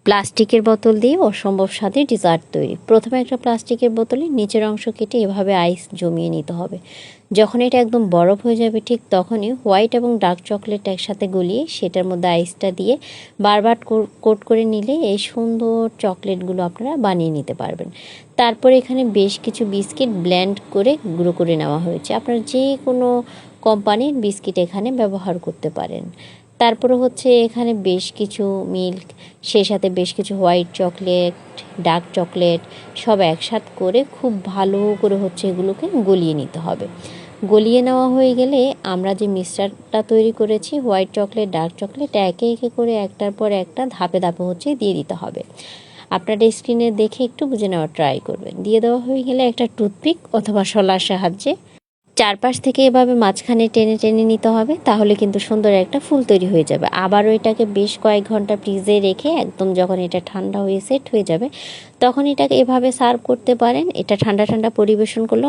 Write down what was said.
প্লাস্টিকের বোতল দিয়ে অসম্ভব স্বাদের ডেজার্ট তৈরি। প্রথমে একটা প্লাস্টিকের বোতলে নিচের অংশ কেটে এভাবে আইস জমিয়ে নিতে হবে। যখন এটা একদম বরফ হয়ে যাবে ঠিক তখনই হোয়াইট এবং ডার্ক চকলেট একসাথে গলিয়ে সেটার মধ্যে আইসটা দিয়ে বারবার কোট করে নিলে এই সুন্দর চকলেটগুলো আপনারা বানিয়ে নিতে পারবেন। তারপর এখানে বেশ কিছু বিস্কিট ব্লেন্ড করে গুঁড়ো করে নেওয়া হয়েছে। আপনারা যে কোনো কোম্পানির বিস্কিট এখানে ব্যবহার করতে পারেন। তারপরে হচ্ছে এখানে বেশ কিছু মিল্ক, সেই সাথে বেশ কিছু হোয়াইট চকলেট, ডার্ক চকলেট সব একসাথ করে খুব ভালো করে হচ্ছে এগুলোকে গলিয়ে নিতে হবে। গলিয়ে নেওয়া হয়ে গেলে আমরা যে মিক্সচারটা তৈরি করেছি হোয়াইট চকলেট, ডার্ক চকলেট একে একে করে একটার পর একটা ধাপে ধাপে হচ্ছে দিয়ে দিতে হবে। আপনারা স্ক্রিনে দেখে একটু বুঝে নেওয়ার ট্রাই করবেন। দিয়ে দেওয়া হয়ে গেলে একটা টুথপিক অথবা শলার সাহায্যে চারপাশ থেকে এভাবে মাঝখানে টেনে টেনে নিতে হবে, তাহলে কিন্তু সুন্দর একটা ফুল তৈরি হয়ে যাবে। আবারও এটাকে বেশ কয়েক ঘন্টা ফ্রিজে রেখে একদম যখন এটা ঠান্ডা হয়ে সেট হয়ে যাবে তখন এটাকে এভাবে সার্ভ করতে পারেন। এটা ঠান্ডা ঠান্ডা পরিবেশন করলে